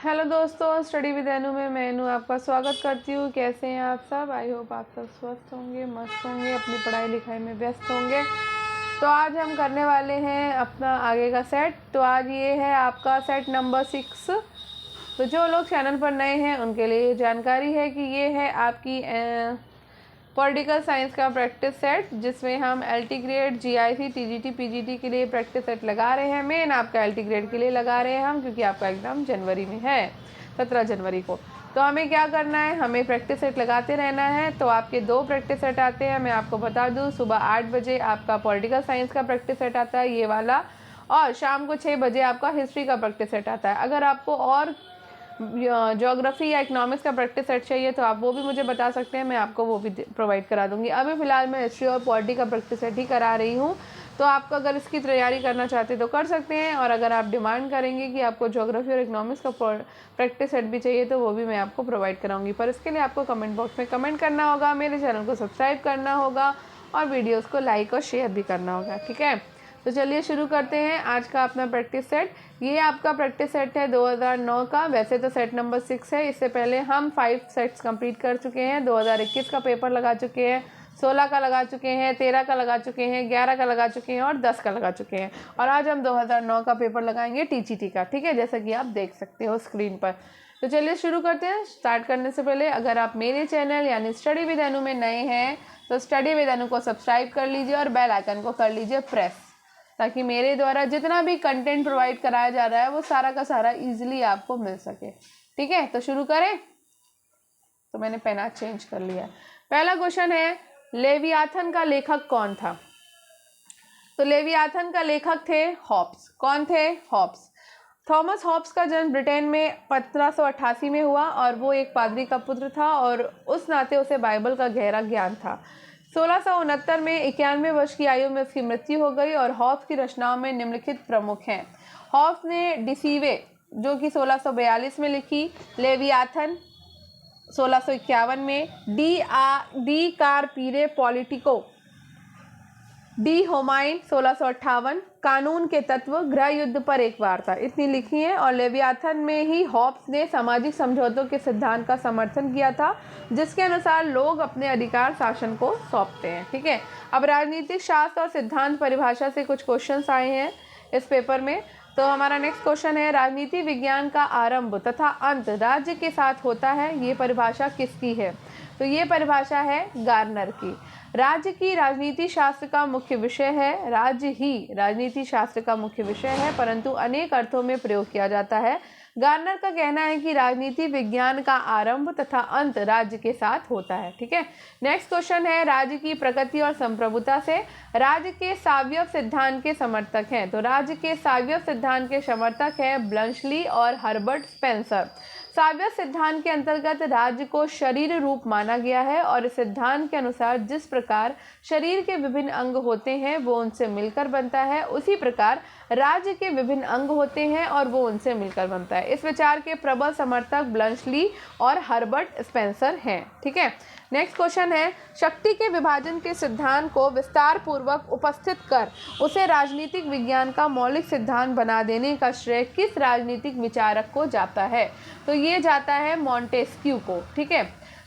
Hello दोस्तों, study with अनु में मैं अनु आपका स्वागत करती हूँ। कैसे हैं आप सब? आई होप आप सब स्वस्थ होंगे, मस्त होंगे, अपनी पढ़ाई लिखाई में व्यस्त होंगे। तो आज हम करने वाले हैं अपना आगे का सेट। तो आज ये है आपका सेट नंबर 6। तो जो लोग चैनल पर नए हैं उनके लिए जानकारी है कि ये है आपकी पॉलिटिकल साइंस का प्रैक्टिस सेट, जिसमें हम LT grade, GIC, TGT, PGT के लिए प्रैक्टिस सेट लगा रहे हैं। मेन आपका एलटी ग्रेड के लिए लगा रहे हैं हम, क्योंकि आपका एग्ज़ाम जनवरी में है, 17 जनवरी को। तो हमें क्या करना है, हमें प्रैक्टिस सेट लगाते रहना है। तो आपके 2 प्रैक्टिस सेट आते हैं। मैं आपको बता दूँ, सुबह 8 बजे आपका पॉलिटिकल साइंस का प्रैक्टिस सेट आता है, ये वाला, और शाम को 6 बजे आपका हिस्ट्री का प्रैक्टिस सेट आता है। अगर आपको और ज्योग्राफी या इकोनॉमिक्स का प्रैक्टिस सेट चाहिए तो आप वो भी मुझे बता सकते हैं, मैं आपको वो भी प्रोवाइड करा दूंगी। अभी फ़िलहाल मैं हिस्ट्री और पॉलिटी का प्रैक्टिस सेट ही करा रही हूँ। तो आपको अगर इसकी तैयारी करना चाहते हैं तो कर सकते हैं, और अगर आप डिमांड करेंगे कि आपको ज्योग्राफी और इकोनॉमिक्स का प्रैक्टिस सेट भी चाहिए तो वो भी मैं आपको प्रोवाइड कराऊंगी। पर इसके लिए आपको कमेंट बॉक्स में कमेंट करना होगा, मेरे चैनल को सब्सक्राइब करना होगा और वीडियोज़ को लाइक और शेयर भी करना होगा। ठीक है, तो चलिए शुरू करते हैं आज का अपना प्रैक्टिस सेट। ये आपका प्रैक्टिस सेट है 2009 का। वैसे तो सेट नंबर 6 है। इससे पहले हम 5 सेट्स कंप्लीट कर चुके हैं। 2021 का पेपर लगा चुके हैं, 16 का लगा चुके हैं, 13 का लगा चुके हैं, 11 का लगा चुके हैं और 10 का लगा चुके हैं। और आज हम 2009 का पेपर लगाएंगे टीजीटी का। ठीक है, जैसा कि आप देख सकते हो स्क्रीन पर। तो चलिए शुरू करते हैं। स्टार्ट करने से पहले अगर आप मेरे चैनल यानी स्टडी विद अनु में नए हैं तो स्टडी विद अनु को सब्सक्राइब कर लीजिए और बेल आइकन को कर लीजिए प्रेस, ताकि मेरे द्वारा जितना भी कंटेंट प्रोवाइड कराया जा रहा है वो सारा का सारा इजीली आपको मिल सके। ठीक है, तो शुरू करें। तो मैंने पेन आज चेंज कर लिया। पहला क्वेश्चन है, लेवियाथन का लेखक कौन था? तो लेवियाथन का लेखक थे हॉब्स। कौन थे? हॉब्स। थॉमस हॉब्स का जन्म ब्रिटेन में 1588 में हुआ और वो एक पादरी का पुत्र था और उस नाते उसे बाइबल का गहरा ज्ञान था। 1669 में 91 वर्ष की आयु में उसकी मृत्यु हो गई और हॉब्स की रचनाओं में निम्नलिखित प्रमुख हैं। हॉब्स ने डिसीवे जो कि 1642 में लिखी, लेवियाथन 1651 में, डी कारपीरे पॉलिटिको डी होमाइन 1658, कानून के तत्व, गृह युद्ध पर एक वार्ता, इतनी लिखी है। और लेवियाथन में ही हॉब्स ने सामाजिक समझौतों के सिद्धांत का समर्थन किया था, जिसके अनुसार लोग अपने अधिकार शासन को सौंपते हैं। ठीक है, अब राजनीतिक शास्त्र और सिद्धांत परिभाषा से कुछ क्वेश्चंस आए हैं इस पेपर में। तो हमारा नेक्स्ट क्वेश्चन है, राजनीति विज्ञान का आरंभ तथा अंत राज्य के साथ होता है, ये परिभाषा किसकी है? तो ये परिभाषा है गार्नर की। राज्य की राजनीति शास्त्र का मुख्य विषय है। राज्य ही राजनीति शास्त्र का मुख्य विषय है, परंतु अनेक अर्थों में प्रयोग किया जाता है। गार्नर का कहना है कि राजनीति विज्ञान का आरंभ तथा अंत राज्य के साथ होता है। ठीक है, नेक्स्ट क्वेश्चन है, राज्य की प्रकृति और संप्रभुता से राज्य के सावयव सिद्धांत के समर्थक हैं। तो राज्य के सावयव सिद्धांत के समर्थक हैं ब्लंशली और हर्बर्ट स्पेंसर। सावयव सिद्धांत के अंतर्गत राज्य को शरीर रूप माना गया है और इस सिद्धांत के अनुसार जिस प्रकार शरीर के विभिन्न अंग होते हैं वो उनसे मिलकर बनता है, उसी प्रकार राज्य के विभिन्न अंग होते हैं और वो उनसे मिलकर बनता है। इस विचार के प्रबल समर्थक ब्लंशली और हर्बर्ट स्पेंसर हैं। ठीक है, नेक्स्ट क्वेश्चन है, शक्ति के विभाजन के सिद्धांत को विस्तार पूर्वक उपस्थित कर उसे राजनीतिक विज्ञान का मौलिक सिद्धांत बना देने का श्रेय किस राजनीतिक विचारक को जाता है? तो ये जाता है मॉन्टेस्क्यू को। ठीक है,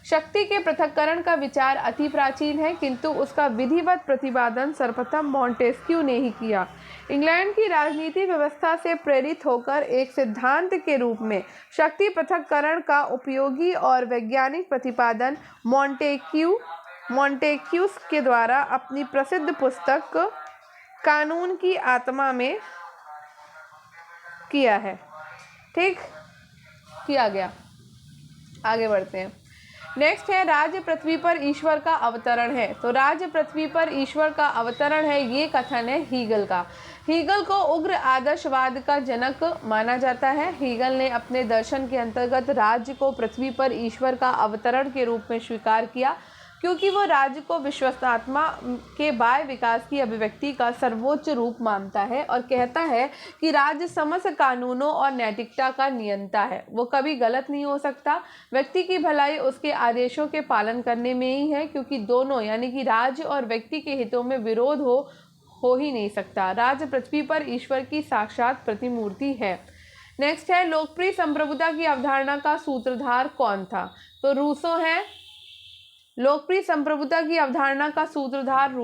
शक्ति के पृथक्करण का विचार अति प्राचीन है, किंतु उसका विधिवत प्रतिपादन सर्वप्रथम मॉन्टेस्क्यू ने ही किया। इंग्लैंड की राजनीति व्यवस्था से प्रेरित होकर एक सिद्धांत के रूप में शक्ति पृथक्करण का उपयोगी और वैज्ञानिक प्रतिपादन मॉन्टेक्यूस के द्वारा अपनी प्रसिद्ध पुस्तक कानून की आत्मा में किया है। ठीक, किया गया। आगे बढ़ते हैं। नेक्स्ट है, राज्य पृथ्वी पर ईश्वर का अवतरण है। तो राज्य पृथ्वी पर ईश्वर का अवतरण है, ये कथन है हीगल का। हीगल को उग्र आदर्शवाद का जनक माना जाता है। हीगल ने अपने दर्शन के अंतर्गत राज्य को पृथ्वी पर ईश्वर का अवतरण के रूप में स्वीकार किया, क्योंकि वो राज्य को विश्वात्मा के बाह्य विकास की अभिव्यक्ति का सर्वोच्च रूप मानता है और कहता है कि राज्य समस्त कानूनों और नैतिकता का नियंता है। वो कभी गलत नहीं हो सकता। व्यक्ति की भलाई उसके आदेशों के पालन करने में ही है, क्योंकि दोनों यानी कि राज्य और व्यक्ति के हितों में विरोध हो ही नहीं सकता। राज्य पृथ्वी पर ईश्वर की साक्षात प्रतिमूर्ति है। नेक्स्ट है लोकप्रिय संप्रभुता की अवधारणा का सूत्रधार कौन था? तो रूसो है। लोकप्रिय संप्रभुता की अवधारणा का सूत्रधार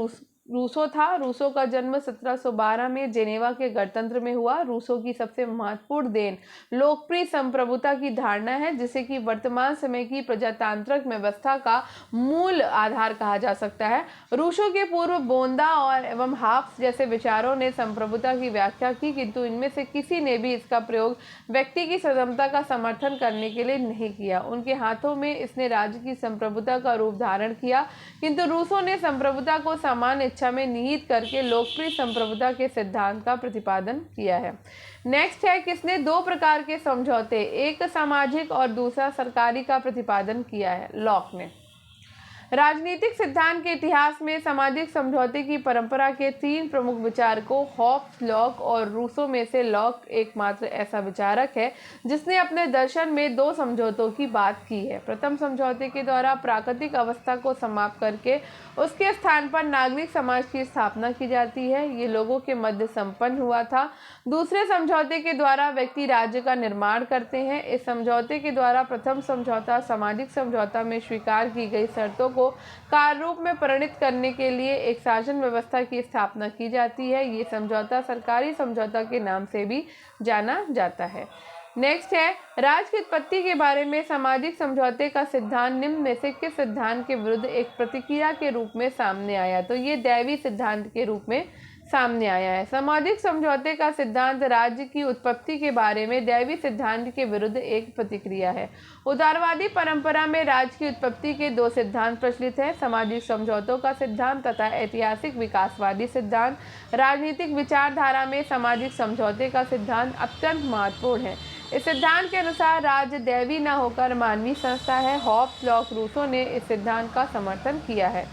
रूसो था। रूसो का जन्म 1712 में जेनेवा के गणतंत्र में हुआ। रूसो की सबसे महत्वपूर्ण देन लोकप्रिय संप्रभुता की धारणा है, जिसे कि वर्तमान समय की प्रजातांत्रिक व्यवस्था का मूल आधार कहा जा सकता है। रूसो के पूर्व बोंदा और एवं हाफ्स जैसे विचारों ने संप्रभुता की व्याख्या की, किंतु इनमें से किसी ने भी इसका प्रयोग व्यक्ति की स्वतंत्रता का समर्थन करने के लिए नहीं किया। उनके हाथों में इसने राज्य की संप्रभुता का रूप धारण किया, किंतु रूसो ने संप्रभुता को सामान्य इच्छा में निहित करके लोकप्रिय संप्रभुता के सिद्धांत का प्रतिपादन किया है। नेक्स्ट है किसने दो प्रकार के समझौते, एक सामाजिक और दूसरा सरकारी का प्रतिपादन किया है? लॉक ने। राजनीतिक सिद्धांत के इतिहास में सामाजिक समझौते की परंपरा के तीन प्रमुख विचारकों हॉब्स, लॉक और रूसो में से लॉक एकमात्र ऐसा विचारक है जिसने अपने दर्शन में दो समझौतों की बात की है। प्रथम समझौते के द्वारा प्राकृतिक अवस्था को समाप्त करके उसके स्थान पर नागरिक समाज की स्थापना की जाती है। ये लोगों के मध्य संपन्न हुआ था। दूसरे समझौते के द्वारा व्यक्ति राज्य का निर्माण करते हैं। इस समझौते के द्वारा प्रथम समझौता सामाजिक समझौता में स्वीकार की गई शर्तों को कार्य रूप में परिणत करने के लिए एक शासन व्यवस्था की स्थापना की जाती है। ये समझौता सरकारी समझौता के नाम से भी जाना जाता है। नेक्स्ट है राज्य की उत्पत्ति के बारे में सामाजिक समझौते का सिद्धांत निम्न में से किस सिद्धांत के विरुद्ध एक प्रतिक्रिया के रूप में सामने आया? तो ये दैवी सिद्धांत के रूप में सामने आया है। सामाजिक समझौते का सिद्धांत राज्य की उत्पत्ति के बारे में दैवी सिद्धांत के विरुद्ध एक प्रतिक्रिया है। उदारवादी परंपरा में राज्य की उत्पत्ति के दो सिद्धांत प्रचलित हैं, सामाजिक समझौतों का सिद्धांत तथा ऐतिहासिक विकासवादी सिद्धांत। राजनीतिक विचारधारा में सामाजिक समझौते का सिद्धांत अत्यंत महत्वपूर्ण है। इस सिद्धांत के अनुसार राज्य दैवी न होकर मानवीय संस्था है। हॉब्स, लॉक, रूसो ने इस सिद्धांत का समर्थन किया है।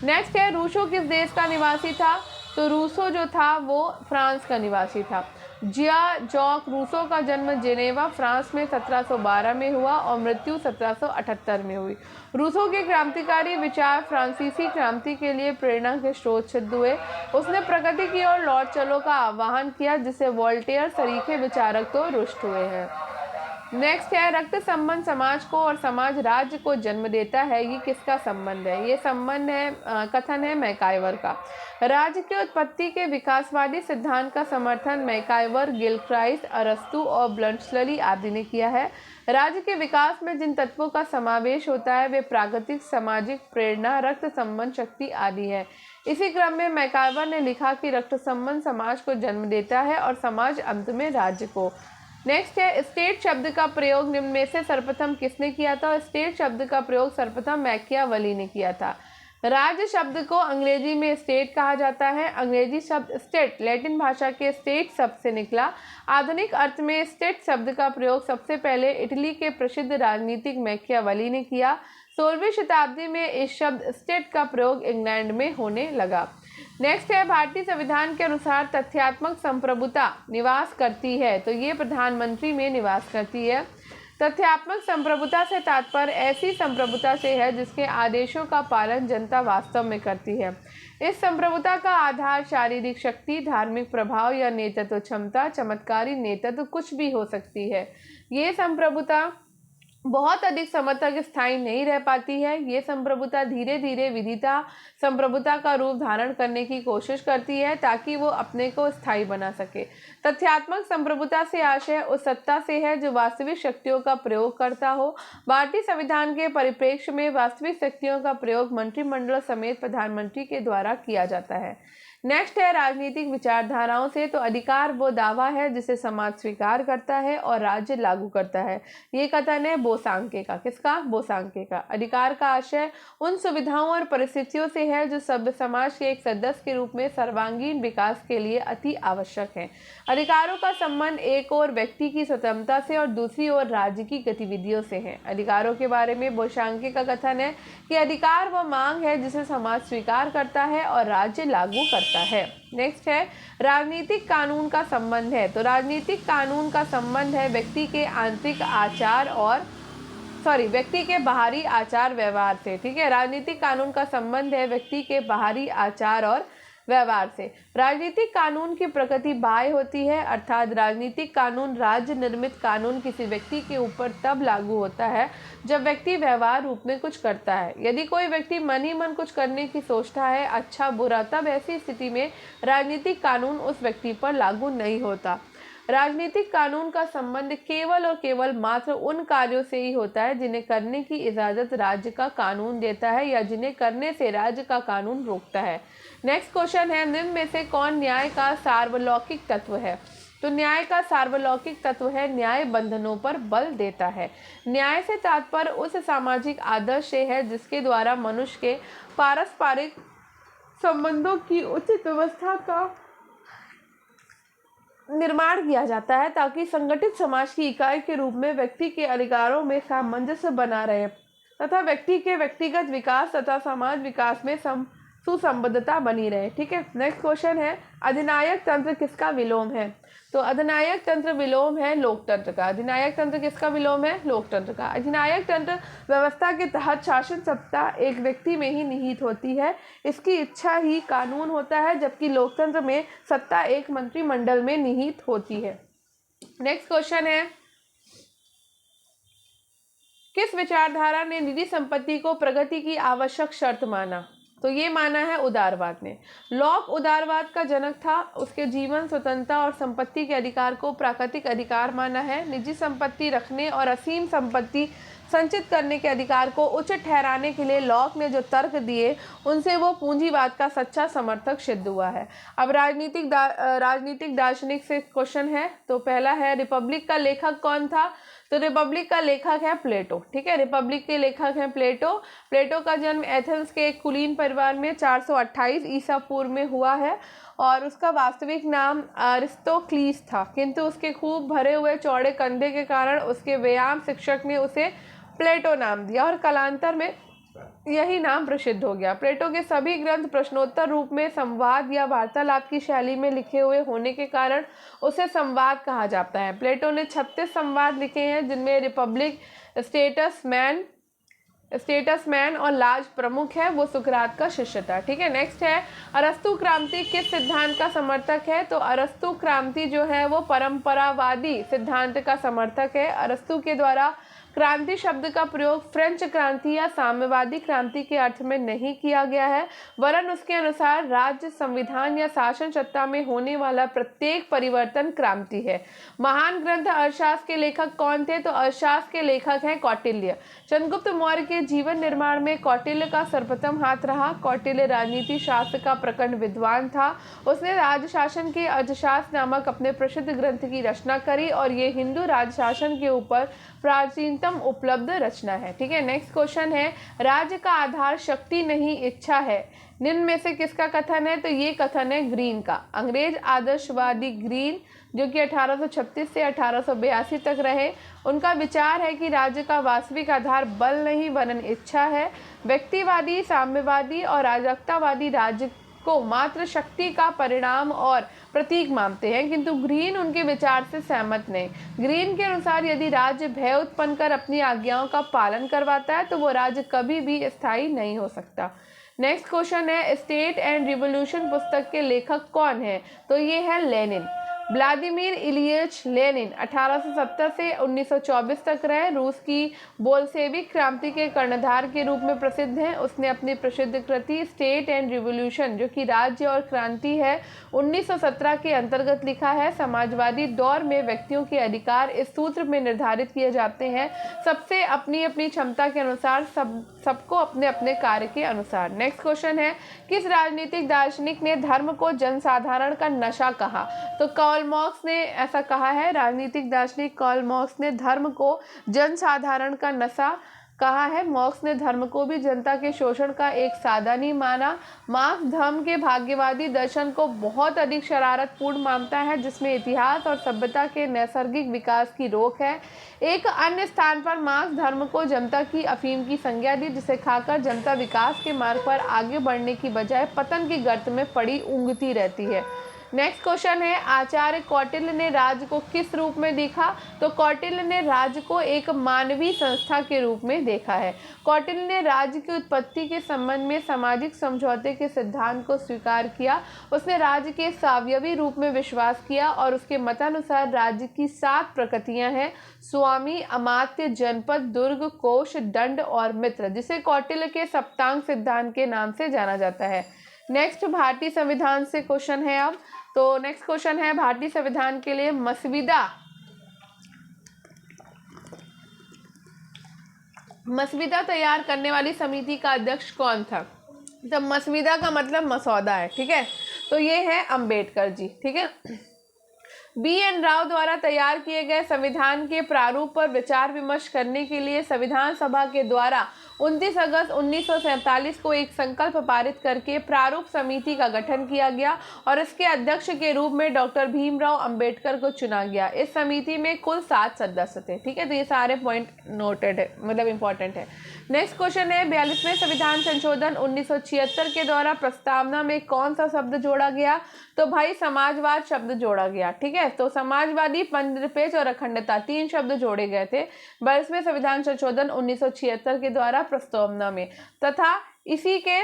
नेक्स्ट है रूसो किस देश का निवासी था? तो रूसो जो था वो फ्रांस का निवासी था। जिया जॉक रूसो का जन्म जेनेवा फ्रांस में 1712 में हुआ और मृत्यु 1778 में हुई। रूसो के क्रांतिकारी विचार फ्रांसीसी क्रांति के लिए प्रेरणा के स्रोत सिद्ध हुए। उसने प्रगति की ओर लौट चलो का आह्वान किया, जिससे वोल्टेयर सरीखे विचारक तो रुष्ट हुए हैं। नेक्स्ट है रक्त संबंध समाज को और समाज राज्य को जन्म देता है। ये किसका संबंध है? ये संबंध है कथन है मैकाइवर का। राज्य की उत्पत्ति के विकासवादी सिद्धांत का समर्थन मैकाइवर, गिलक्राइस्ट, अरस्तु और ब्लंट्सली आदि ने किया है। राज्य के विकास में जिन तत्वों का समावेश होता है वे प्राकृतिक, सामाजिक, प्रेरणा, रक्त संबंध, शक्ति आदि है। इसी क्रम में मैकाइवर ने लिखा कि रक्त संबंध समाज को जन्म देता है और समाज अंत में राज्य को। नेक्स्ट है स्टेट शब्द का प्रयोग निम्न में से सर्वप्रथम किसने किया था? स्टेट शब्द का प्रयोग सर्वप्रथम मैकियावेली ने किया था। राज्य शब्द को अंग्रेजी में स्टेट कहा जाता है। अंग्रेजी शब्द स्टेट लैटिन भाषा के स्टेट शब्द से निकला। आधुनिक अर्थ में स्टेट शब्द का प्रयोग सबसे पहले इटली के प्रसिद्ध राजनीतिक मैकियावेली ने किया। 16वीं शताब्दी में इस शब्द स्टेट का प्रयोग इंग्लैंड में होने लगा। नेक्स्ट है भारतीय संविधान के अनुसार तथ्यात्मक संप्रभुता निवास करती है। तो ये प्रधानमंत्री में निवास करती है। तथ्यात्मक संप्रभुता से तात्पर्य ऐसी संप्रभुता से है जिसके आदेशों का पालन जनता वास्तव में करती है। इस संप्रभुता का आधार शारीरिक शक्ति, धार्मिक प्रभाव या नेतृत्व क्षमता, चमत्कारी नेतृत्व कुछ भी हो सकती है। ये संप्रभुता बहुत अधिक समय तक स्थायी नहीं रह पाती है। ये संप्रभुता धीरे धीरे विधिता संप्रभुता का रूप धारण करने की कोशिश करती है ताकि वो अपने को स्थायी बना सके। तथ्यात्मक संप्रभुता से आशय उस सत्ता से है जो वास्तविक शक्तियों का प्रयोग करता हो। भारतीय संविधान के परिप्रेक्ष्य में वास्तविक शक्तियों का प्रयोग मंत्रिमंडल समेत प्रधानमंत्री के द्वारा किया जाता है। नेक्स्ट है राजनीतिक विचारधाराओं से। तो अधिकार वो दावा है जिसे समाज स्वीकार करता है और राज्य लागू करता है। ये कथन है बोसांके का। किसका? बोसांके का। अधिकार का आशय उन सुविधाओं और परिस्थितियों से है जो सभ्य समाज के एक सदस्य के रूप में सर्वांगीण विकास के लिए अति आवश्यक है। अधिकारों का संबंध एक ओर व्यक्ति की स्वतंत्रता से और दूसरी ओर राज्य की गतिविधियों से है। अधिकारों के बारे में बोसांके का कथन है कि अधिकार वह मांग है जिसे समाज स्वीकार करता है और राज्य लागू करता है। नेक्स्ट है राजनीतिक कानून का संबंध है। तो राजनीतिक कानून का संबंध है व्यक्ति के आंतरिक आचार और व्यक्ति के बाहरी आचार व्यवहार से। ठीक है, राजनीतिक कानून का संबंध है व्यक्ति के बाहरी आचार और व्यवहार से। राजनीतिक कानून की प्रकृति बाह्य होती है, अर्थात राजनीतिक कानून राज्य निर्मित कानून किसी व्यक्ति के ऊपर तब लागू होता है जब व्यक्ति व्यवहार रूप में कुछ करता है। यदि कोई व्यक्ति मन ही मन कुछ करने की सोचता है, अच्छा बुरा, तब ऐसी स्थिति में राजनीतिक कानून उस व्यक्ति पर लागू नहीं होता। राजनीतिक कानून का संबंध केवल और केवल मात्र उन कार्यों से ही होता है जिन्हें करने की इजाजत राज्य का कानून देता है या जिन्हें करने से राज्य का कानून रोकता है। नेक्स्ट क्वेश्चन है, निम्न में से कौन न्याय का सार्वलौकिक तत्व है? तो न्याय का सार्वलौकिक तत्व है न्याय बंधनों पर बल देता है। न्याय से तात्पर्य उस सामाजिक आदर्श से है जिसके द्वारा मनुष्य के पारस्परिक संबंधों की उचित व्यवस्था का निर्माण किया जाता है ताकि संगठित समाज की इकाई के रूप में व्यक्ति के अधिकारों में सामंजस्य बना रहे तथा व्यक्ति के व्यक्तिगत विकास तथा समाज विकास में सुसंबद्धता बनी रहे। ठीक है। नेक्स्ट क्वेश्चन है, अधिनायक तंत्र किसका विलोम है? तो अधिनायक तंत्र विलोम है लोकतंत्र का। अधिनायक तंत्र किसका विलोम है? लोकतंत्र का। अधिनायक तंत्र व्यवस्था के तहत शासन सत्ता एक व्यक्ति में ही निहित होती है, इसकी इच्छा ही कानून होता है, जबकि लोकतंत्र में सत्ता एक मंत्रिमंडल में निहित होती है। नेक्स्ट क्वेश्चन है, किस विचारधारा ने निजी संपत्ति को प्रगति की आवश्यक शर्त माना? तो ये माना है उदारवाद ने। लॉक उदारवाद का जनक था। उसके जीवन स्वतंत्रता और संपत्ति के अधिकार को प्राकृतिक अधिकार माना है। निजी संपत्ति रखने और असीम संपत्ति संचित करने के अधिकार को उचित ठहराने के लिए लॉक ने जो तर्क दिए उनसे वो पूंजीवाद का सच्चा समर्थक सिद्ध हुआ है। अब राजनीतिक दार्शनिक से क्वेश्चन है। तो पहला है, रिपब्लिक का लेखक कौन था? तो रिपब्लिक का लेखक है प्लेटो। ठीक है, रिपब्लिक के लेखक हैं प्लेटो। प्लेटो का जन्म एथेंस के एक कुलीन परिवार में 428 ईसा पूर्व में हुआ है और उसका वास्तविक नाम अरिस्तोक्लीस था, किंतु उसके खूब भरे हुए चौड़े कंधे के कारण उसके व्यायाम शिक्षक ने उसे प्लेटो नाम दिया और कालांतर में यही नाम प्रसिद्ध हो गया। प्लेटो के सभी ग्रंथ प्रश्नोत्तर रूप में संवाद या वार्तालाप की शैली में लिखे हुए होने के कारण उसे संवाद कहा जाता है। प्लेटो ने 36 संवाद लिखे हैं, जिनमें रिपब्लिक, स्टेटसमैन और लाज प्रमुख है। वो सुकरात का शिष्य था। ठीक है। नेक्स्ट है, अरस्तु क्रांति किस सिद्धांत का समर्थक है? तो अरस्तु क्रांति जो है वो परंपरावादी सिद्धांत का समर्थक है। अरस्तु के द्वारा क्रांति शब्द का प्रयोग फ्रेंच क्रांति या साम्यवादी क्रांति के अर्थ में नहीं किया गया है, वरन उसके अनुसार राज्य, संविधान या शासन सत्ता में होने वाला प्रत्येक परिवर्तन क्रांति है। महान ग्रंथ अर्थशास्त्र के लेखक कौन थे? तो अर्थशास्त्र के लेखक हैं कौटिल्य। चंद्रगुप्त मौर्य के जीवन निर्माण में कौटिल्य का सर्वप्रथम हाथ रहा। कौटिल्य राजनीति शास्त्र का प्रखंड विद्वान था। उसने राजशासन के अर्थशास्त्र नामक अपने प्रसिद्ध ग्रंथ की रचना करी और ये हिंदू राजशासन के ऊपर प्राचीनतम उपलब्ध रचना है। ठीक है। नेक्स्ट क्वेश्चन है, राज्य का आधार शक्ति नहीं इच्छा है, निम्न में से किसका कथन है? तो ये कथन है ग्रीन का। अंग्रेज आदर्शवादी ग्रीन, जो कि 1836 से 1882 तक रहे, उनका विचार है कि राज्य का वास्तविक आधार बल नहीं वरन इच्छा है। व्यक्तिवादी, साम्यवादी और राजकतावादी राज्य को मात्र शक्ति का परिणाम और प्रतीक मानते हैं, किंतु ग्रीन उनके विचार से सहमत नहीं। ग्रीन के अनुसार यदि राज्य भय उत्पन्न कर अपनी आज्ञाओं का पालन करवाता है तो वो राज्य कभी भी स्थायी नहीं हो सकता। नेक्स्ट क्वेश्चन है, स्टेट एंड रिवॉल्यूशन पुस्तक के लेखक कौन है? तो ये है लेनिन। व्लादिमीर इलियच लेनिन 1870 से 1924 तक रहे। रूस की बोल्शेविक क्रांति के कर्णधार के रूप में प्रसिद्ध हैं। उसने अपनी प्रसिद्ध कृति स्टेट एंड रिवॉल्यूशन, जो कि राज्य और क्रांति है, 1917 के अंतर्गत लिखा है। समाजवादी दौर में व्यक्तियों के अधिकार इस सूत्र में निर्धारित किए जाते हैं, सबसे अपनी अपनी क्षमता के अनुसार, सबको अपने अपने कार्य के अनुसार। नेक्स्ट क्वेश्चन है, किस राजनीतिक दार्शनिक ने धर्म को जनसाधारण का नशा कहा? तो कार्ल मार्क्स ने ऐसा कहा है। राजनीतिक दार्शनिक कार्ल मार्क्स ने धर्म को जनसाधारण का नशा कहा है। मार्क्स ने धर्म को भी जनता के शोषण का एक साधन नहीं माना। मार्क्स धर्म के भाग्यवादी दर्शन को बहुत अधिक शरारतपूर्ण मानता है, जिसमें इतिहास और सभ्यता के नैसर्गिक विकास की रोक है। एक अन्य स्थान पर मार्क्स धर्म को जनता की अफीम की संज्ञा दी, जिसे खाकर जनता विकास के मार्ग पर आगे बढ़ने की बजाय पतन की गर्त में पड़ी ऊँघती रहती है। नेक्स्ट क्वेश्चन है, आचार्य कौटिल्य ने राज्य को किस रूप में देखा? तो कौटिल्य ने राज्य को एक मानवीय संस्था के रूप में देखा है। कौटिल्य ने राज्य की उत्पत्ति के संबंध में सामाजिक समझौते के सिद्धांत को स्वीकार किया। उसने राज्य के सावयवी रूप में विश्वास किया और उसके मतानुसार राज्य की 7 प्रकृतियां हैं: स्वामी, अमात्य, जनपद, दुर्ग, कोष, दंड और मित्र, जिसे कौटिल्य के सप्तांग सिद्धांत के नाम से जाना जाता है। नेक्स्ट भारतीय संविधान से क्वेश्चन है अब। तो नेक्स्ट क्वेश्चन है, भारतीय संविधान के लिए मसविदा तैयार करने वाली समिति का अध्यक्ष कौन था? तो मसविदा का मतलब मसौदा है, ठीक है। तो ये है अंबेडकर जी, ठीक है। BN राव द्वारा तैयार किए गए संविधान के प्रारूप पर विचार विमर्श करने के लिए संविधान सभा के द्वारा 29 अगस्त 1947 को एक संकल्प पारित करके प्रारूप समिति का गठन किया गया और इसके अध्यक्ष के रूप में डॉक्टर भीमराव अंबेडकर को चुना गया। इस समिति में कुल 7 सदस्य थे, ठीक है। तो ये सारे पॉइंट नोटेड है, मतलब इंपॉर्टेंट है। नेक्स्ट क्वेश्चन है, 42वें संविधान संशोधन 1976 के द्वारा प्रस्तावना में कौन सा शब्द जोड़ा गया? तो भाई समाजवाद शब्द जोड़ा गया, ठीक है। तो समाजवादी, पंथनिरपेक्ष और अखंडता 3 शब्द जोड़े गए थे 42वें संविधान संशोधन 1976 के द्वारा प्रस्तावना में। तथा इसी के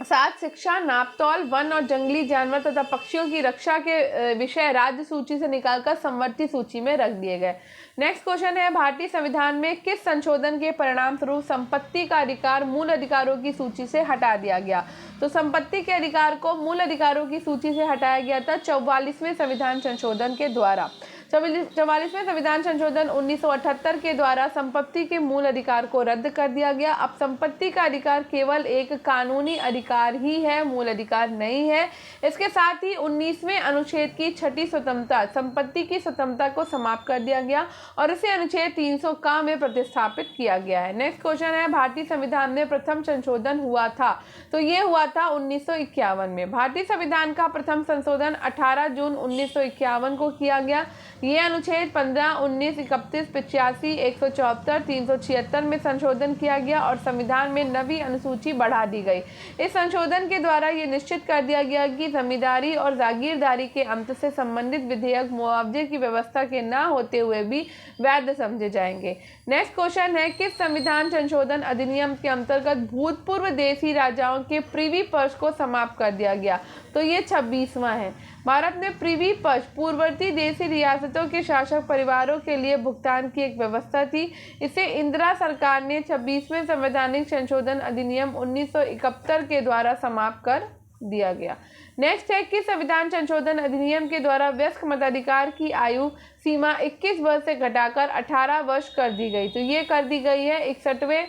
साथ शिक्षा, नापतौल, वन और जंगली जानवर तथा पक्षियों की रक्षा के विषय राज्य सूची से निकालकर संवर्ती सूची में रख दिए गए। नेक्स्ट क्वेश्चन है, भारतीय संविधान में किस संशोधन के परिणाम स्वरूप संपत्ति का अधिकार मूल अधिकारों की सूची से हटा दिया गया? तो संपत्ति के अधिकार को मूल अधिकारों की सूची से हटाया गया था 44वें संविधान संशोधन के द्वारा। 44वें संविधान संशोधन 1978 के द्वारा संपत्ति के मूल अधिकार को रद्द कर दिया गया। अब संपत्ति का अधिकार केवल एक कानूनी अधिकार ही है, मूल अधिकार नहीं है। इसके साथ ही 19वें अनुच्छेद की 6ठी स्वतंत्रता, संपत्ति की स्वतंत्रता को समाप्त कर दिया गया और इसे अनुच्छेद 300 का में प्रतिस्थापित किया गया है। नेक्स्ट क्वेश्चन है, भारतीय संविधान में प्रथम संशोधन हुआ था? तो ये हुआ था 1951 में। भारतीय संविधान का प्रथम संशोधन 18 जून 1951 को किया गया। ये अनुच्छेद 15, 19, 31, 85, 174, 376 में संशोधन किया गया और संविधान में नवी अनुसूची बढ़ा दी गई। इस संशोधन के द्वारा ये निश्चित कर दिया गया कि जमींदारी और जागीरदारी के अंत से संबंधित विधेयक मुआवजे की व्यवस्था के न होते हुए भी वैध समझे जाएंगे। नेक्स्ट क्वेश्चन है, किस संविधान संशोधन अधिनियम के अंतर्गत भूतपूर्व देशी राजाओं के प्रीवी पर्स को समाप्त कर दिया गया? तो ये 26वां है। भारत में प्रीवी पर्स पूर्ववर्ती देशी रियासतों के शासक परिवारों के लिए भुगतान की एक व्यवस्था थी। इसे इंदिरा सरकार ने 26वें संवैधानिक संशोधन अधिनियम 1971 के द्वारा समाप्त कर दिया गया। नेक्स्ट है, कि संविधान संशोधन अधिनियम के द्वारा वयस्क मताधिकार की आयु सीमा 21 वर्ष से घटाकर 18 वर्ष कर दी गई? तो ये कर दी गई है 61वें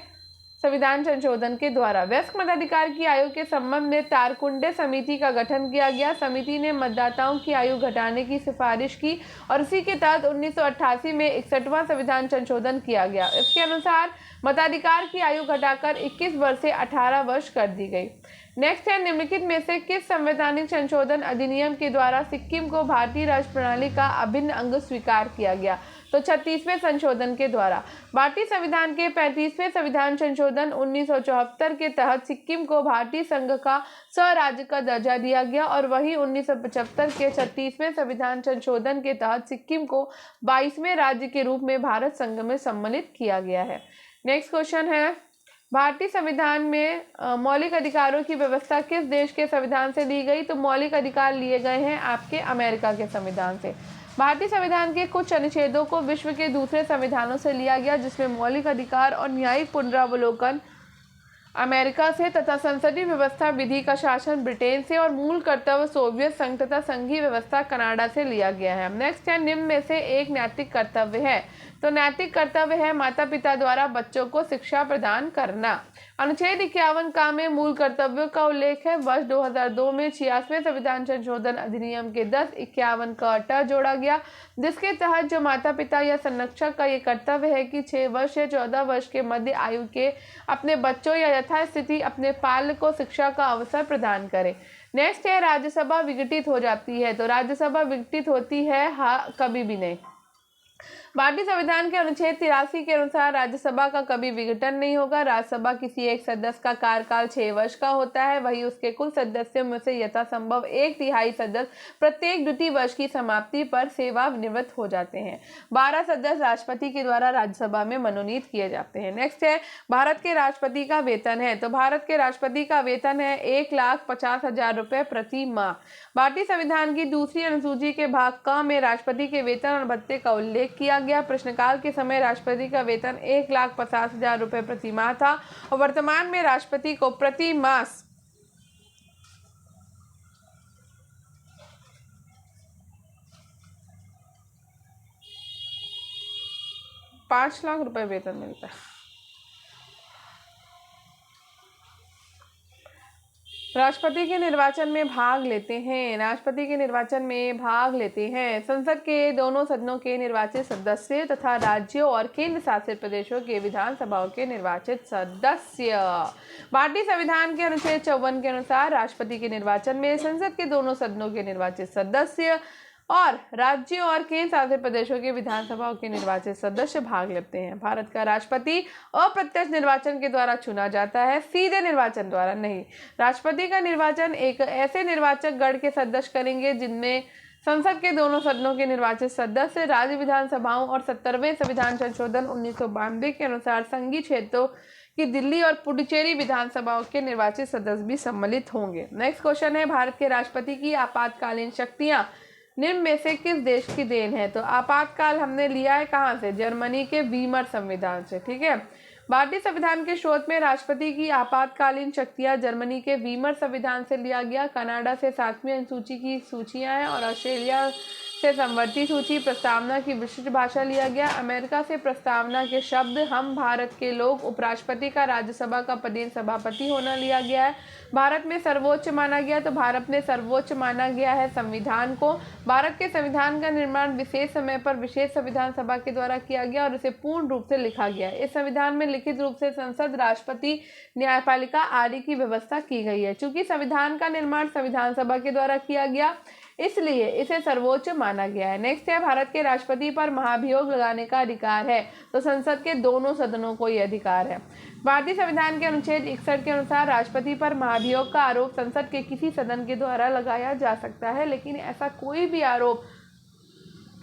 संविधान संशोधन के द्वारा। वयस्क मताधिकार की आयु के संबंध में तारकुंडे समिति का गठन किया गया। समिति ने मतदाताओं की आयु घटाने की सिफारिश की और इसी के तहत 1988 में 61वां संविधान संशोधन किया गया। इसके अनुसार मताधिकार की आयु घटाकर 21 वर्ष से 18 वर्ष कर दी गई। नेक्स्ट है, निम्नलिखित में से किस संवैधानिक संशोधन अधिनियम के द्वारा सिक्किम को भारतीय राज्य प्रणाली का अभिन्न अंग स्वीकार किया गया? तो 36वें संशोधन के द्वारा। भारतीय संविधान के 35वें संविधान संशोधन 1974 के तहत सिक्किम को भारतीय संघ का स्वराज्य का दर्जा दिया गया और वहीं 1975 के 36वें संविधान संशोधन के तहत सिक्किम को 22वें राज्य के रूप में भारत संघ में सम्मिलित किया गया है। नेक्स्ट क्वेश्चन है, भारतीय संविधान में मौलिक अधिकारों की व्यवस्था किस देश के संविधान से दी गई? तो मौलिक अधिकार लिए गए हैं आपके अमेरिका के संविधान से। भारतीय संविधान के कुछ अनुच्छेदों को विश्व के दूसरे संविधानों से लिया गया, जिसमें मौलिक अधिकार और न्यायिक पुनरावलोकन अमेरिका से तथा संसदीय व्यवस्था, विधि का शासन ब्रिटेन से और मूल कर्तव्य सोवियत संघ तथा संघीय व्यवस्था कनाडा से लिया गया है। नेक्स्ट है, निम्न में से एक नैतिक कर्तव्य है? तो नैतिक कर्तव्य है माता पिता द्वारा बच्चों को शिक्षा प्रदान करना। अनुच्छेद 51 का में मूल कर्तव्यों का उल्लेख है। वर्ष 2002 में 86वें संविधान संशोधन अधिनियम के 1051 का ट जोड़ा गया, जिसके तहत जो माता पिता या संरक्षक का ये कर्तव्य है कि 6 वर्ष से 14 वर्ष के मध्य आयु के अपने बच्चों या यथास्थिति अपने पाल्य को शिक्षा का अवसर प्रदान करें। नेक्स्ट है, राज्यसभा विघटित हो जाती है? तो राज्यसभा विघटित होती है? हाँ, कभी भी नहीं। भारतीय संविधान के अनुच्छेद 83 के अनुसार राज्यसभा का कभी विघटन नहीं होगा। राज्यसभा किसी एक सदस्य का कार्यकाल 6 वर्ष का होता है। वही उसके कुल सदस्यों में से यथासंभव 1/3 सदस्य प्रत्येक द्वितीय वर्ष की समाप्ति पर सेवानिवृत्त हो जाते हैं। 12 सदस्य राष्ट्रपति के द्वारा राज्यसभा में मनोनीत किए जाते हैं। नेक्स्ट है भारत के राष्ट्रपति का वेतन है। तो भारत के राष्ट्रपति का वेतन है 1,50,000 रुपए प्रति माह। भारतीय संविधान की दूसरी अनुसूची के भाग क में राष्ट्रपति के वेतन और भत्ते का उल्लेख किया गया। प्रश्नकाल के समय राष्ट्रपति का वेतन 1,50,000 रुपए प्रति माह था और वर्तमान में राष्ट्रपति को प्रति मास 5 लाख रुपए वेतन मिलता है। राष्ट्रपति के निर्वाचन में भाग लेते हैं। राष्ट्रपति के निर्वाचन में भाग लेते हैं संसद के दोनों सदनों के निर्वाचित सदस्य तथा राज्यों और केंद्र शासित प्रदेशों के विधानसभाओं के निर्वाचित सदस्य। भारतीय संविधान के अनुच्छेद 54 के अनुसार राष्ट्रपति के निर्वाचन में संसद के दोनों सदनों के निर्वाचित सदस्य और राज्यों और केंद्र शासित प्रदेशों के विधानसभाओं के निर्वाचित सदस्य भाग लेते हैं। भारत का राष्ट्रपति अप्रत्यक्ष निर्वाचन के द्वारा चुना जाता है, सीधे निर्वाचन द्वारा नहीं। राष्ट्रपति का निर्वाचन एक ऐसे निर्वाचक गण के सदस्य करेंगे जिनमें संसद के दोनों सदनों के निर्वाचित सदस्य, राज्य विधानसभाओं और 70वें संविधान संशोधन 1992 के अनुसार संघीय क्षेत्रों कि दिल्ली और पुडुचेरी विधानसभाओं के निर्वाचित सदस्य भी सम्मिलित होंगे। नेक्स्ट क्वेश्चन है भारत के राष्ट्रपति की आपातकालीन शक्तियां निम्न में से किस देश की देन है। तो आपातकाल हमने लिया है कहाँ से, जर्मनी के वीमर संविधान से। ठीक है, भारतीय संविधान के शोध में राष्ट्रपति की आपातकालीन शक्तियां जर्मनी के वीमर संविधान से लिया गया। कनाडा से 7वीं अनुसूची की सूचियां हैं और ऑस्ट्रेलिया से संवर्ती सूची प्रस्तावना की विशिष्ट भाषा लिया गया। अमेरिका से प्रस्तावना के शब्द हम भारत के लोग उपराष्ट्रपति का राज्यसभा का पदेन सभापति होना लिया गया है। भारत में सर्वोच्च माना गया, तो भारत में सर्वोच्च माना गया है संविधान को। भारत के संविधान का निर्माण विशेष समय पर विशेष संविधान सभा के द्वारा किया गया और इसे पूर्ण रूप से लिखा गया। इस संविधान में लिखित रूप से संसद, राष्ट्रपति, न्यायपालिका आदि की व्यवस्था की गई है। चूंकि संविधान का निर्माण संविधान सभा के द्वारा किया गया इसलिए इसे सर्वोच्च माना गया है। नेक्स्ट है भारत के राष्ट्रपति पर महाभियोग लगाने का अधिकार है। तो संसद के दोनों सदनों को यह अधिकार है। भारतीय संविधान के अनुच्छेद 61 के अनुसार राष्ट्रपति पर महाभियोग का आरोप संसद के किसी सदन के द्वारा लगाया जा सकता है, लेकिन ऐसा कोई भी आरोप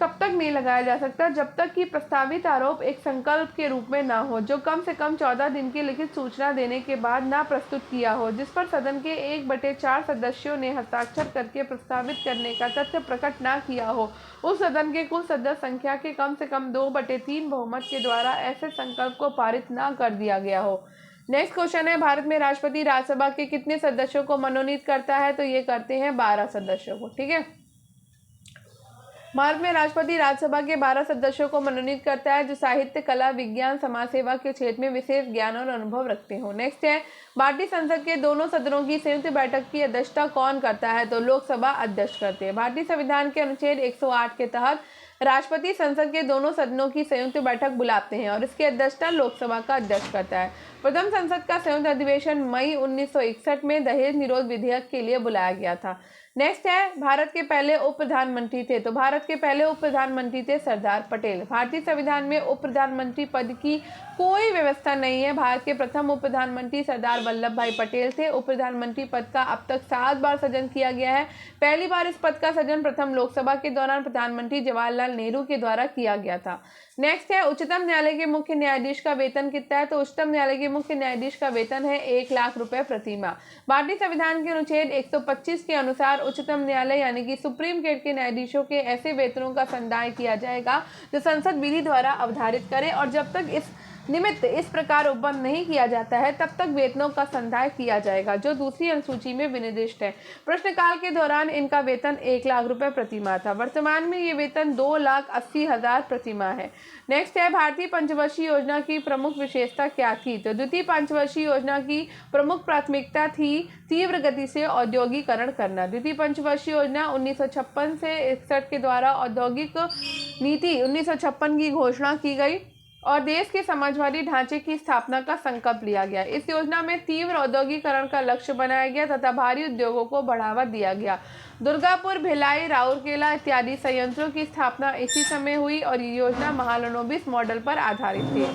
कब तक नहीं लगाया जा सकता जब तक कि प्रस्तावित आरोप एक संकल्प के रूप में ना हो, जो कम से कम 14 दिन की लिखित सूचना देने के बाद ना प्रस्तुत किया हो, जिस पर सदन के 1/4 सदस्यों ने हस्ताक्षर करके प्रस्तावित करने का तथ्य प्रकट ना किया हो, उस सदन के कुल सदस्य संख्या के कम से कम 2/3 बहुमत के द्वारा ऐसे संकल्प को पारित ना कर दिया गया हो। नेक्स्ट क्वेश्चन है भारत में राष्ट्रपति राज्यसभा के कितने सदस्यों को मनोनीत करता है। तो ये करते हैं 12 सदस्यों को। ठीक है, भारत में राष्ट्रपति राज्यसभा के 12 सदस्यों को मनोनीत करता है जो साहित्य, कला, विज्ञान, समाज सेवा के क्षेत्र में विशेष ज्ञान और अनुभव रखते हो। नेक्स्ट है भारतीय संसद के दोनों सदनों की संयुक्त बैठक की अध्यक्षता कौन करता है। तो लोकसभा अध्यक्ष करते हैं। भारतीय संविधान के अनुच्छेद 108 के तहत राष्ट्रपति संसद के दोनों सदनों की संयुक्त बैठक बुलाते हैं और इसकी अध्यक्षता लोकसभा का अध्यक्ष करता है। प्रथम संसद का संयुक्त अधिवेशन मई 1961 में दहेज निरोध विधेयक के लिए बुलाया गया था। नेक्स्ट है भारत के पहले उप प्रधानमंत्री थे। तो भारत के पहले उप प्रधानमंत्री थे सरदार पटेल। भारतीय संविधान में उप प्रधानमंत्री पद की कोई व्यवस्था नहीं है। भारत के प्रथम उप प्रधानमंत्री सरदार वल्लभ भाई पटेल थे। उप प्रधानमंत्री पद का अब तक 7 बार सृजन किया गया है। पहली बार इस पद का सृजन प्रथम लोकसभा के दौरान प्रधानमंत्री जवाहरलाल नेहरू के द्वारा किया गया था। नेक्स्ट है उच्चतम न्यायालय के मुख्य न्यायाधीश का वेतन कितना है। तो उच्चतम न्यायालय के मुख्य न्यायाधीश का वेतन है 1 लाख रुपए प्रति माह। भारतीय संविधान के अनुच्छेद 125 के अनुसार उच्चतम न्यायालय यानी कि सुप्रीम कोर्ट के न्यायाधीशों के ऐसे वेतनों का संदाय किया जाएगा जो संसद विधि द्वारा अवधारित करे और जब तक इस निमित्त इस प्रकार उपबंध नहीं किया जाता है तब तक वेतनों का संदाय किया जाएगा जो दूसरी अनुसूची में विनिर्दिष्ट है। प्रश्नकाल के दौरान इनका वेतन 1 लाख रुपए प्रति माह था। वर्तमान में ये वेतन 2,80,000 प्रति माह है। नेक्स्ट है भारतीय पंचवर्षीय योजना की प्रमुख विशेषता क्या थी। तो द्वितीय पंचवर्षीय योजना की प्रमुख प्राथमिकता थी तीव्र गति से औद्योगिकरण करना। द्वितीय पंचवर्षीय योजना 1956 से 61 के द्वारा औद्योगिक नीति 1956 की घोषणा की गई और देश के समाजवादी ढांचे की स्थापना का संकल्प लिया गया। इस योजना में तीव्र औद्योगिकरण का लक्ष्य बनाया गया तथा भारी उद्योगों को बढ़ावा दिया गया। दुर्गापुर, भिलाई, राउरकेला इत्यादि संयंत्रों की स्थापना इसी समय हुई और ये योजना महालनोबिस मॉडल पर आधारित थी।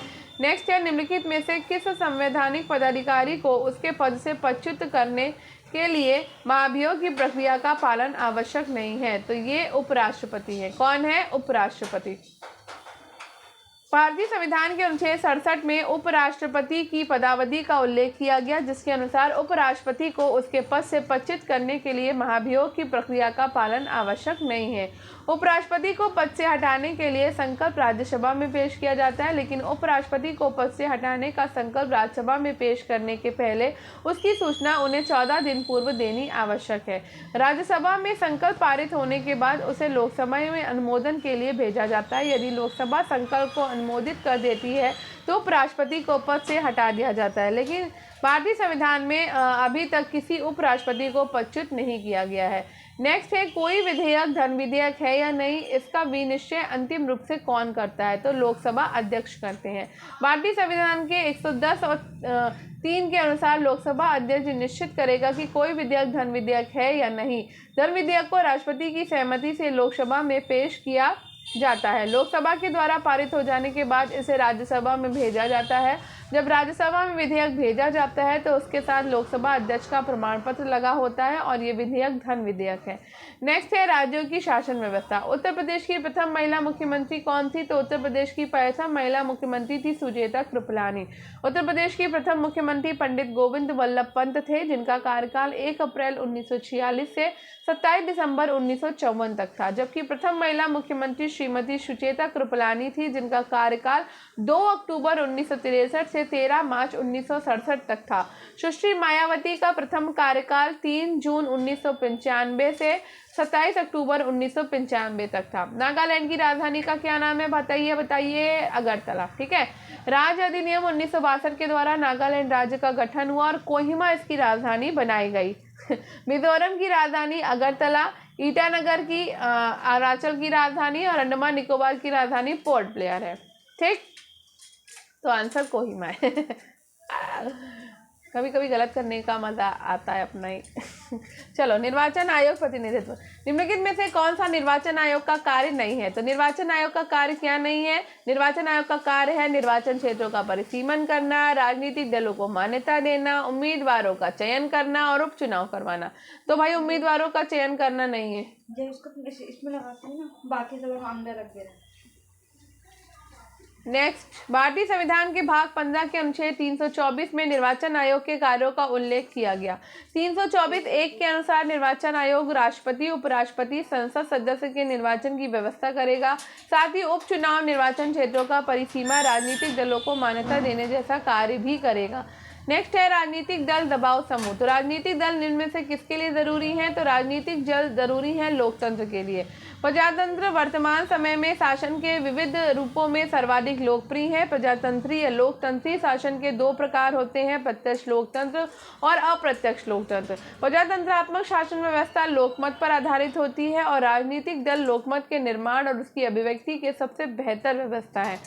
नेक्स्ट है, निम्नलिखित में से किस संवैधानिक पदाधिकारी को उसके पद से पदच्युत करने के लिए महाभियोग की प्रक्रिया का पालन आवश्यक नहीं है? तो ये उपराष्ट्रपति है। कौन है? उपराष्ट्रपति। भारतीय संविधान के अनुच्छेद 67 में उपराष्ट्रपति की पदावधि का उल्लेख किया गया, जिसके अनुसार उपराष्ट्रपति को उसके पद से पदच्युत करने के लिए महाभियोग की प्रक्रिया का पालन आवश्यक नहीं है। उपराष्ट्रपति को पद से हटाने के लिए संकल्प राज्यसभा में पेश किया जाता है, लेकिन उपराष्ट्रपति को पद से हटाने का संकल्प राज्यसभा में पेश करने के पहले उसकी सूचना उन्हें 14 दिन पूर्व देनी आवश्यक है। राज्यसभा में संकल्प पारित होने के बाद उसे लोकसभा में अनुमोदन के लिए भेजा जाता है। यदि लोकसभा संकल्प को अनुमोदित कर देती है तो उपराष्ट्रपति को पद से हटा दिया जाता है, लेकिन भारतीय संविधान में अभी तक किसी उपराष्ट्रपति को पदच्युत नहीं किया गया है। नेक्स्ट है, कोई विधेयक धन विधेयक है या नहीं, इसका विनिश्चय अंतिम रूप से कौन करता है? तो लोकसभा अध्यक्ष करते हैं। भारतीय संविधान के 110 और 3 के अनुसार लोकसभा अध्यक्ष निश्चित करेगा कि कोई विधेयक धन विधेयक है या नहीं। धन विधेयक को राष्ट्रपति की सहमति से लोकसभा में पेश किया जाता है। लोकसभा के द्वारा पारित हो जाने के बाद इसे राज्यसभा में भेजा जाता है। जब राज्यसभा में विधेयक भेजा जाता है तो उसके साथ लोकसभा अध्यक्ष का प्रमाण पत्र लगा होता है और ये विधेयक धन विधेयक है। नेक्स्ट है, राज्यों की शासन व्यवस्था। उत्तर प्रदेश की प्रथम महिला मुख्यमंत्री कौन थी? तो उत्तर प्रदेश की प्रथम महिला मुख्यमंत्री थी सुचेता कृपलानी। उत्तर प्रदेश की प्रथम मुख्यमंत्री पंडित गोविंद वल्लभ पंत थे, जिनका कार्यकाल 1 अप्रैल 1946 से 27 दिसंबर 1954 तक था, जबकि प्रथम महिला मुख्यमंत्री श्रीमती सुचेता कृपलानी थी, जिनका कार्यकाल 2 अक्टूबर 1963 से 13 मार्च 1967 तक था। सुश्री मायावती का प्रथम कार्यकाल 3 जून 1995 से 27 अक्टूबर 1995 तक था। नागालैंड की राजधानी का क्या नाम है? बताइए। अगरतला। ठीक है। राज्य अधिनियम 1962 के द्वारा नागालैंड राज्य का गठन हुआ और कोहिमा इसकी राजधानी बनाई गई। मिजोरम की राजधानी अगरतला, ईटानगर की अरुणाचल की राजधानी और अंडमान निकोबार की राजधानी पोर्ट ब्लेयर है। ठीक, तो आंसर कोहिमा है। कभी कभी गलत करने का मजा आता है अपना ही। चलो, निर्वाचन आयोग प्रतिनिधित्व। निम्नलिखित में से कौन सा निर्वाचन आयोग का कार्य नहीं है? तो निर्वाचन आयोग का कार्य क्या नहीं है? निर्वाचन आयोग का कार्य है निर्वाचन क्षेत्रों का परिसीमन करना, राजनीतिक दलों को मान्यता देना, उम्मीदवारों का चयन करना और उपचुनाव करवाना। तो भाई उम्मीदवारों का चयन करना नहीं है। इसमें लगाते हैं ना, बाकी सब अंदर रख देना। नेक्स्ट, भारतीय संविधान के भाग 15 के अनुच्छेद 324 में निर्वाचन आयोग के कार्यों का उल्लेख किया गया। 324(1) के अनुसार निर्वाचन आयोग राष्ट्रपति, उपराष्ट्रपति, संसद सदस्य के निर्वाचन की व्यवस्था करेगा। साथ ही उपचुनाव, निर्वाचन क्षेत्रों का परिसीमा, राजनीतिक दलों को मान्यता देने जैसा कार्य भी करेगा। नेक्स्ट है, राजनीतिक दल दबाव समूह। तो राजनीतिक दल निम्न में से किसके लिए जरूरी है? तो राजनीतिक दल जरूरी है लोकतंत्र के लिए। प्रजातंत्र वर्तमान समय में शासन के विविध रूपों में सर्वाधिक लोकप्रिय है। प्रजातंत्रीय या लोकतंत्रीय शासन के 2 प्रकार होते हैं, प्रत्यक्ष लोकतंत्र और अप्रत्यक्ष लोकतंत्र। प्रजातंत्रात्मक शासन व्यवस्था लोकमत पर आधारित होती है और राजनीतिक दल लोकमत के निर्माण और उसकी अभिव्यक्ति के सबसे बेहतर व्यवस्था है।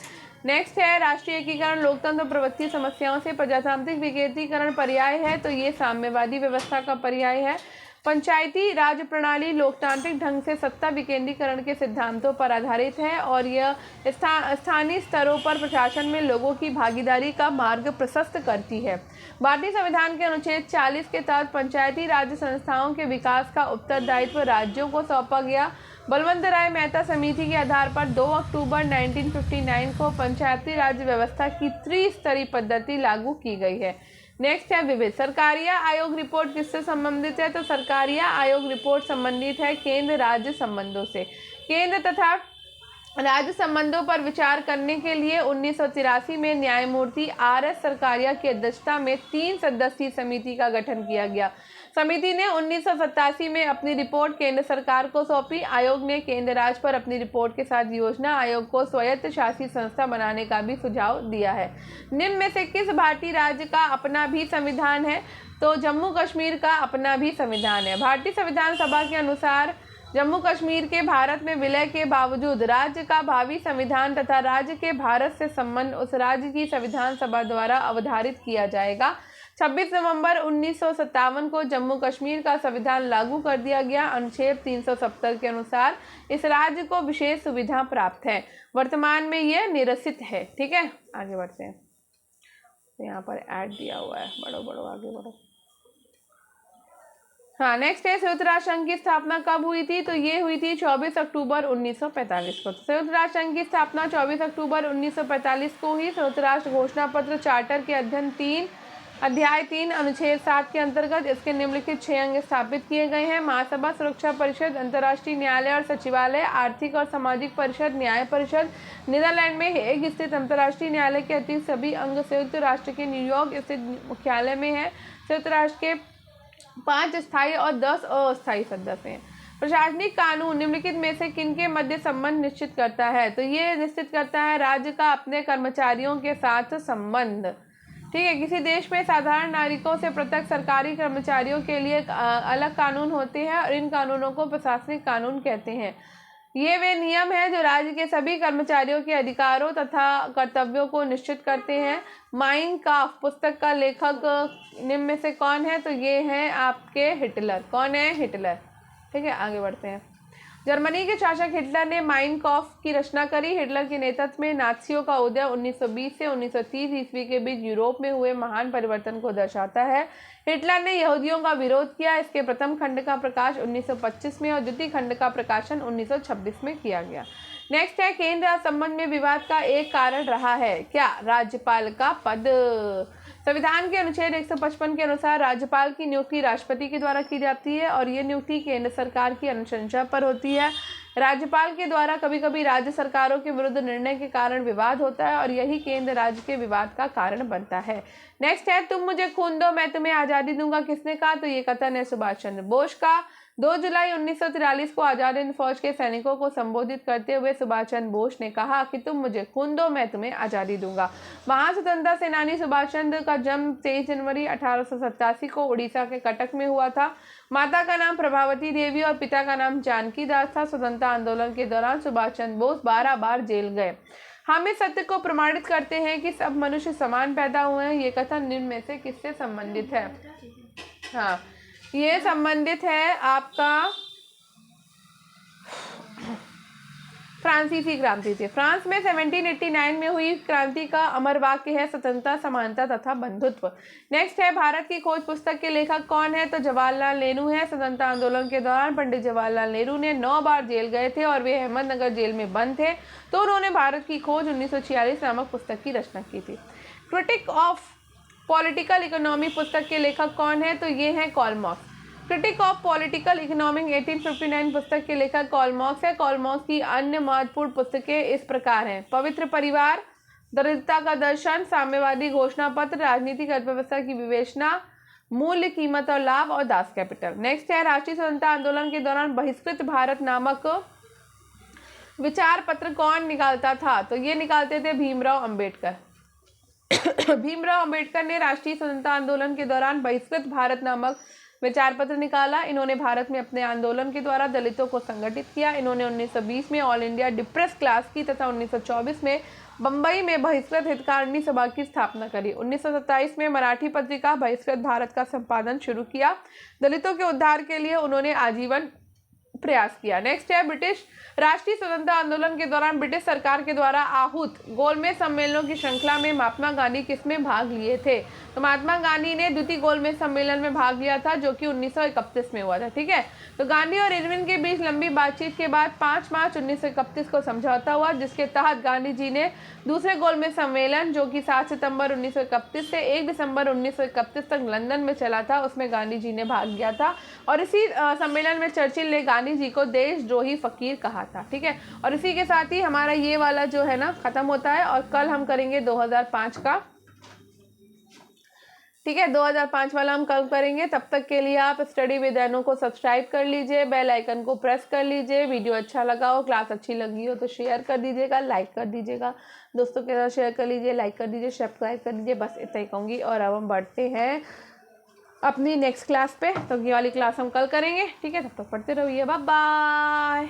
नेक्स्ट है, राष्ट्रीय एकीकरण लोकतंत्र प्रवृत्ति समस्याओं से प्रजातांत्रिक विकेंद्रीकरण पर्याय है। तो ये साम्यवादी व्यवस्था का पर्याय है। पंचायती राज प्रणाली लोकतांत्रिक ढंग से सत्ता विकेंद्रीकरण के सिद्धांतों पर आधारित है और यह स्थानीय स्तरों पर प्रशासन में लोगों की भागीदारी का मार्ग प्रशस्त करती है। भारतीय संविधान के अनुच्छेद 40 के तहत पंचायती राज संस्थाओं के विकास का उत्तरदायित्व राज्यों को सौंपा गया। बलवंत राय मेहता समिति के आधार पर 2 अक्टूबर 1959 को पंचायती राज व्यवस्था की त्रिस्तरीय पद्धति लागू की गई है। नेक्स्ट है, विविध। सरकारिया आयोग रिपोर्ट किससे संबंधित है? तो सरकारिया आयोग रिपोर्ट संबंधित है केंद्र राज्य संबंधों से। केंद्र तथा राज्य संबंधों पर विचार करने के लिए 1983 में न्यायमूर्ति RS सरकारिया की अध्यक्षता में 3 सदस्यीय समिति का गठन किया गया। समिति ने 1987 में अपनी रिपोर्ट केंद्र सरकार को सौंपी। आयोग ने केंद्र राज्य पर अपनी रिपोर्ट के साथ योजना आयोग को स्वायत्त शासी संस्था बनाने का भी सुझाव दिया है। निम्न में से किस भारतीय राज्य का अपना भी संविधान है? तो जम्मू कश्मीर का अपना भी संविधान है। भारतीय संविधान सभा के अनुसार जम्मू कश्मीर के भारत में विलय के बावजूद राज्य का भावी संविधान तथा राज्य के भारत से संबंध उस राज्य की संविधान सभा द्वारा अवधारित किया जाएगा। 26 नवंबर 1957 को जम्मू कश्मीर का संविधान लागू कर दिया गया। अनुच्छेद 370 के अनुसार इस राज्य को विशेष सुविधा प्राप्त है। वर्तमान में यह निरसित है। ठीक है, आगे बढ़ते हैं। तो यहाँ पर ऐड दिया हुआ है, बढ़ो आगे बढ़ो। हाँ, नेक्स्ट है संयुक्त राष्ट्र संघ की स्थापना कब हुई थी? तो ये हुई थी 24 अक्टूबर 1945 को। संयुक्त राष्ट्र संघ की स्थापना 24 अक्टूबर 1945 को हुई। संयुक्त राष्ट्र घोषणा पत्र चार्टर के अध्याय 3 अनुच्छेद 7 के अंतर्गत इसके निम्नलिखित 6 अंग स्थापित किए गए हैं। महासभा, सुरक्षा परिषद, अंतर्राष्ट्रीय न्यायालय और सचिवालय, आर्थिक और सामाजिक परिषद, न्याय परिषद। नीदरलैंड में हेग स्थित अंतर्राष्ट्रीय न्यायालय के अतिरिक्त सभी अंग संयुक्त राष्ट्र के न्यूयॉर्क स्थित मुख्यालय में है। संयुक्त राष्ट्र के 5 स्थायी और 10 अस्थायी सदस्य हैं। प्रशासनिक कानून निम्नलिखित में से किनके मध्य संबंध निश्चित करता है? तो ये निश्चित करता है राज्य का अपने कर्मचारियों के साथ संबंध। ठीक है, किसी देश में साधारण नागरिकों से पृथक सरकारी कर्मचारियों के लिए अलग कानून होते हैं और इन कानूनों को प्रशासनिक कानून कहते हैं। ये वे नियम हैं जो राज्य के सभी कर्मचारियों के अधिकारों तथा कर्तव्यों को निश्चित करते हैं। माइन काम्फ पुस्तक का लेखक निम्न में से कौन है? तो ये है आपके हिटलर। कौन है? हिटलर। ठीक है, आगे बढ़ते हैं। जर्मनी के शासक हिटलर ने माइन काम्फ की रचना करी। हिटलर के नेतृत्व में नात्सियों का उदय 1920 से 1930 ईस्वी के बीच यूरोप में हुए महान परिवर्तन को दर्शाता है। हिटलर ने यहूदियों का विरोध किया। इसके प्रथम खंड का प्रकाश 1925 में और द्वितीय खंड का प्रकाशन 1926 में किया गया। नेक्स्ट है केंद्र राज्य संबंध में विवाद का एक कारण रहा है क्या? राज्यपाल का पद। संविधान के अनुच्छेद 155 के अनुसार राज्यपाल की नियुक्ति राष्ट्रपति के द्वारा की जाती है और ये नियुक्ति केंद्र सरकार की अनुशंसा पर होती है। राज्यपाल के द्वारा कभी कभी राज्य सरकारों के विरुद्ध निर्णय के कारण विवाद होता है और यही केंद्र राज्य के विवाद का कारण बनता है। नेक्स्ट है तुम मुझे खून दो मैं तुम्हें आज़ादी दूंगा, किसने कहा? तो ये कथन है सुभाष चंद्र बोस का। 2 जुलाई 1943 को आजाद हिंद फौज के सैनिकों को संबोधित करते हुए सुभाष चंद्र बोस ने कहा कि तुम मुझे खून दो मैं तुम्हें आज़ादी दूंगा। महान स्वतंत्रता सेनानी सुभाष चंद्र का जन्म 23 जनवरी 1887 को उड़ीसा के कटक में हुआ था। माता का नाम प्रभावती देवी और पिता का नाम जानकी दास था। स्वतंत्रता आंदोलन के दौरान सुभाष चंद्र बोस 12 बार जेल गए। हम इस सत्य को प्रमाणित करते हैं कि सब मनुष्य समान पैदा हुए हैं। ये कथन निम्न में से किससे संबंधित है? हाँ, ये संबंधित है आपका फ्रांसीसी क्रांति से। फ्रांस में 1789 में हुई क्रांति का अमर वाक्य है स्वतंत्रता, समानता तथा बंधुत्व। नेक्स्ट है भारत की खोज पुस्तक के लेखक कौन है? तो जवाहरलाल नेहरू है। स्वतंत्रता आंदोलन के दौरान पंडित जवाहरलाल नेहरू ने 9 बार जेल गए थे और वे अहमदनगर जेल में बंद थे, तो उन्होंने भारत की खोज 1946 नामक पुस्तक की रचना की थी। क्रिटिक ऑफ पॉलिटिकल इकोनॉमी पुस्तक के लेखक कौन है? तो ये है Karl Marx. Critic of political economic 1859 पुस्तक के लेखक कार्ल मार्क्स है। कार्ल मार्क्स की अन्य महत्वपूर्ण पुस्तकें इस प्रकार हैं: पवित्र परिवार, दरिद्रता का दर्शन, साम्यवादी घोषणा पत्र, राजनीतिक अर्थव्यवस्था की विवेचना, मूल्य, कीमत और लाभ और दास कैपिटल। नेक्स्ट है राष्ट्रीय स्वतंत्रता आंदोलन के दौरान बहिष्कृत भारत नामक विचार पत्र कौन निकालता था? तो ये निकालते थे भीमराव अंबेडकर। भीमराव अंबेडकर ने राष्ट्रीय स्वतंत्रता आंदोलन के दौरान बहिष्कृत भारत नामक विचार पत्र निकाला। इन्होंने भारत में अपने आंदोलन के द्वारा दलितों को संगठित किया। इन्होंने 1920 में ऑल इंडिया डिप्रेस क्लास की तथा 1924 में बंबई में बहिष्कृत हितकारिणी सभा की स्थापना करी। 1927 में मराठी पत्रिका बहिष्कृत भारत का संपादन शुरू किया। दलितों के उद्धार के लिए उन्होंने आजीवन प्रयास किया। नेक्स्ट है ब्रिटिश राष्ट्रीय स्वतंत्रता आंदोलन के दौरान ब्रिटिश सरकार के द्वारा आहूत गोलमेज सम्मेलनों की श्रृंखला में महात्मा गांधी किसमें भाग लिए थे? तो महात्मा गांधी ने द्वितीय गोलमेज सम्मेलन में भाग लिया था जो कि 1931 में हुआ था। ठीक है, तो गांधी और इरविन के बीच लंबी बातचीत के बाद 5 मार्च 1931 को समझौता हुआ, जिसके तहत गांधी जी ने दूसरे गोलमेज सम्मेलन जो कि 7 सितंबर 1931 से 1 दिसंबर 1931 तक लंदन में चला था, उसमें गांधी जी ने भाग लिया था। और इसी सम्मेलन में चर्चिल ने गांधी जी को देशद्रोही फकीर कहा था। ठीक है, और इसी के साथ ही हमारा ये वाला जो है ना खत्म होता है और कल हम करेंगे 2005 का। ठीक है, 2005 वाला हम कल करेंगे। तब तक के लिए आप स्टडी विद अनु को सब्सक्राइब कर लीजिए, बेल आइकन को प्रेस कर लीजिए। वीडियो अच्छा लगा हो, क्लास अच्छी लगी हो तो शेयर कर दीजिएगा, लाइक कर दीजिएगा, दोस्तों के साथ शेयर कर लीजिए, लाइक कर दीजिए, सब्सक्राइब कर दीजिए। बस इतना ही कहूँगी और अब हम बढ़ते हैं अपनी नेक्स्ट क्लास पे। तो ये वाली क्लास हम कल करेंगे, ठीक है। तब तक पढ़ते रहिए, बाय बाय।